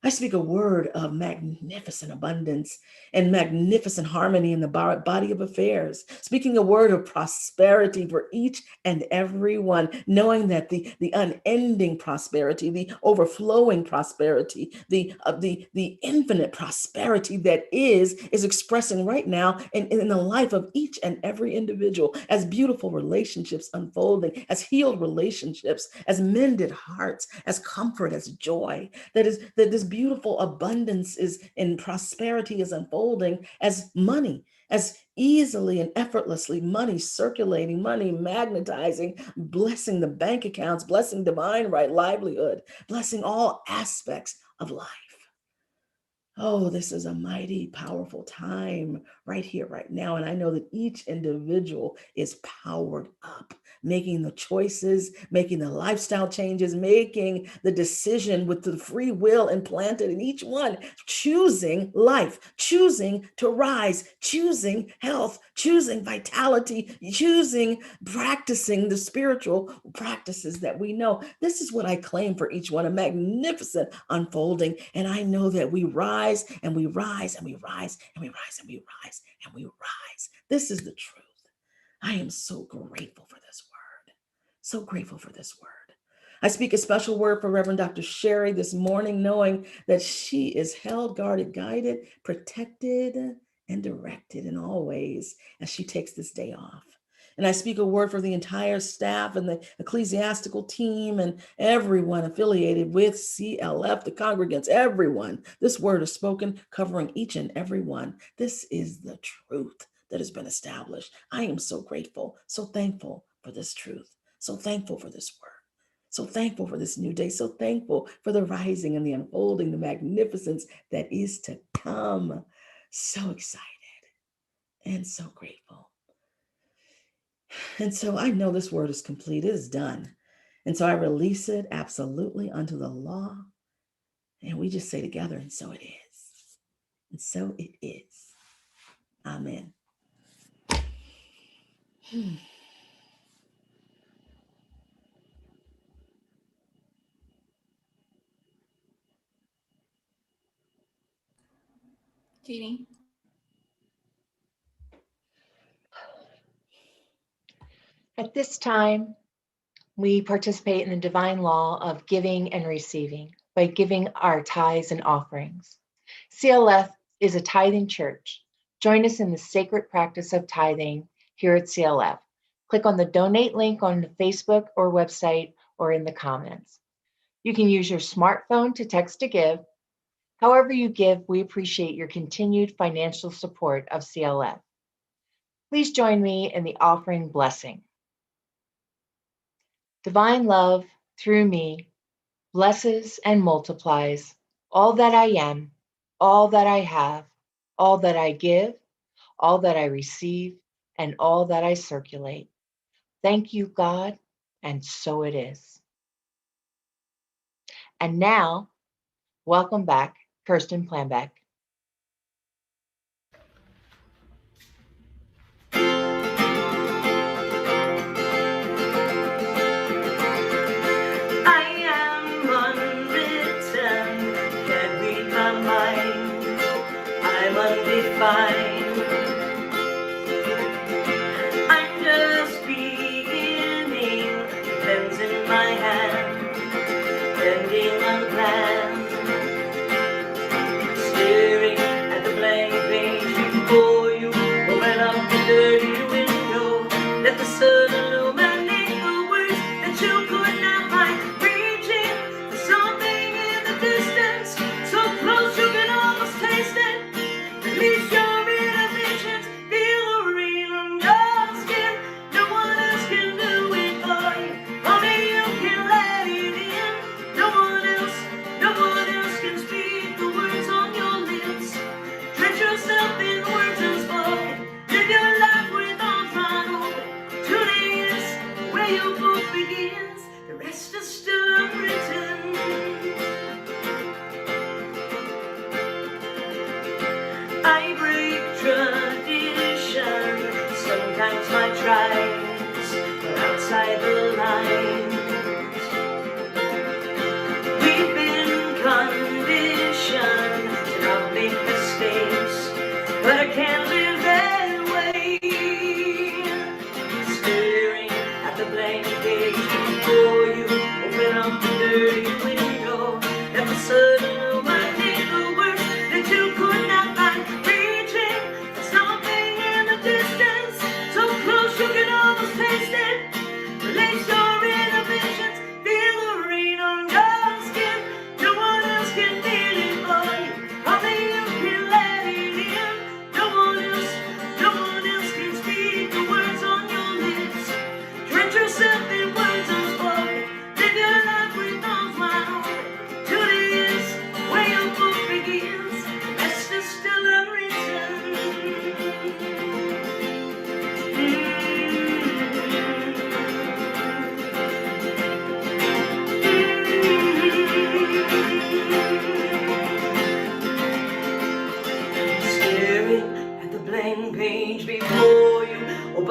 [SPEAKER 8] I speak a word of magnificent abundance and magnificent harmony in the body of affairs, speaking a word of prosperity for each and every one, knowing that the unending prosperity, the overflowing prosperity, the infinite prosperity that is expressing right now in the life of each and every individual, as beautiful relationships unfolding, as healed relationships, as mended hearts, as comfort, as joy, that is beautiful abundance is in prosperity is unfolding as money, as easily and effortlessly money circulating, money magnetizing, blessing the bank accounts, blessing divine right livelihood, blessing all aspects of life. Oh, this is a mighty, powerful time right here, right now. And I know that each individual is powered up, making the choices, making the lifestyle changes, making the decision with the free will implanted in each one, choosing life, choosing to rise, choosing health, choosing vitality, choosing practicing the spiritual practices that we know. This is what I claim for each one, a magnificent unfolding. And I know that we rise and we rise and we rise and we rise and we rise and we rise. This is the truth. I am so grateful for this word. So grateful for this word. I speak a special word for Reverend Dr. Sherry this morning, knowing that she is held, guarded, guided, protected, and directed in all ways as she takes this day off. And I speak a word for the entire staff and the ecclesiastical team and everyone affiliated with CLF, the congregants, everyone. This word is spoken, covering each and every one. This is the truth that has been established. I am so grateful, so thankful for this truth, so thankful for this word, so thankful for this new day, so thankful for the rising and the unfolding, the magnificence that is to come. So excited and so grateful. And so I know this word is complete, it is done. And so I release it absolutely unto the law. And we just say together, and so it is. And so it is. Amen.
[SPEAKER 4] Jeannie.
[SPEAKER 3] At this time, we participate in the divine law of giving and receiving by giving our tithes and offerings. CLF is a tithing church. Join us in the sacred practice of tithing here at CLF. Click on the donate link on the Facebook or website or in the comments. You can use your smartphone to text to give. However you give, we appreciate your continued financial support of CLF. Please join me in the offering blessing. Divine love, through me, blesses and multiplies all that I am, all that I have, all that I give, all that I receive, and all that I circulate. Thank you, God, and so it is. And now, welcome back, Kirsten Plambeck.
[SPEAKER 7] I am unwritten, can't read my mind. I'm undefined. I'm just beginning, pens in my hand, pending unplanned. Staring at the blank page before you, open up the dirty window, let the sun illuminate the words that you could not find. Reaching for something in the distance, so close you can almost taste it. Release your inhibitions, feel the rain on your skin. No one else can do it for you, only you can let it in. No one else can speak the words on your lips. Drench yourself in words unspoken, live your life with arms wide open. Today is where your book begins, the rest is still unwritten. I break tradition, sometimes my tries are outside the lines. We've been conditioned to not make mistakes, but I can't live that way. Staring at the blank page before you, open up the dirty window, let the sun illuminate the words that you could not find. Reaching for something in the distance, so close you can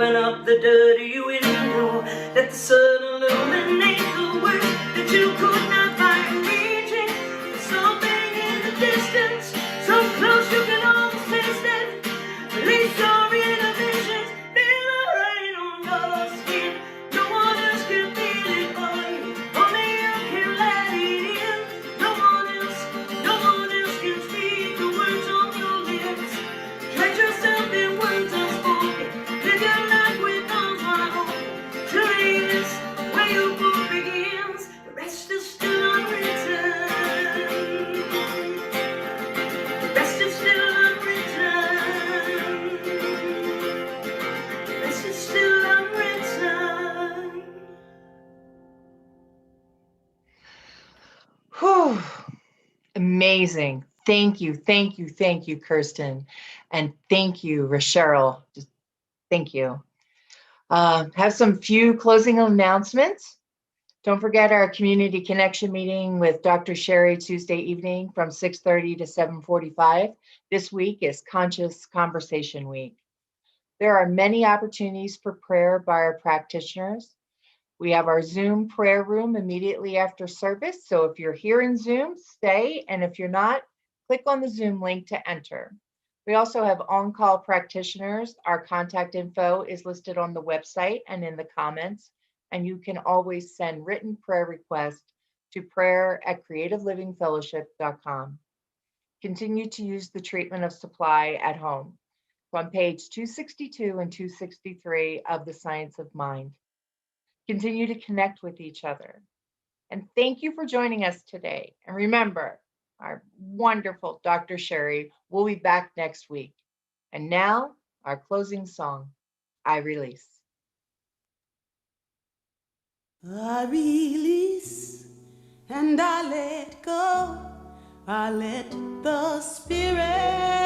[SPEAKER 7] Open up the dirty window, let the sun illuminate the world that you could not find reaching. Something in the distance, so close you can almost taste it. Release your inhibitions, feel the rain on your skin. No one else can feel it for you, only you can let it in. No one else can speak the words on your lips. Treat yourself in words unspoken, live your life with arms wide open. Truly is where your book begins, the rest is still unwritten. The rest is still unwritten. The rest is still unwritten.
[SPEAKER 3] Whew. Amazing. Thank you, thank you, thank you, Kirsten. And thank you, Rasheryl. Just thank you. Have some few closing announcements. Don't forget our community connection meeting with Dr. Sherry Tuesday evening from 6:30 to 7:45. This week is Conscious Conversation Week. There are many opportunities for prayer by our practitioners. We have our Zoom prayer room immediately after service. So if you're here in Zoom, stay. And if you're not, click on the Zoom link to enter. We also have on-call practitioners. Our contact info is listed on the website and in the comments. And you can always send written prayer requests to prayer@creativelivingfellowship.com. Continue to use the treatment of supply at home from page 262 and 263 of The Science of Mind. Continue to connect with each other. And thank you for joining us today. And remember, our wonderful Dr. Sherry will be back next week. And now, our closing song, I Release.
[SPEAKER 7] I release and I let go. I let the Spirit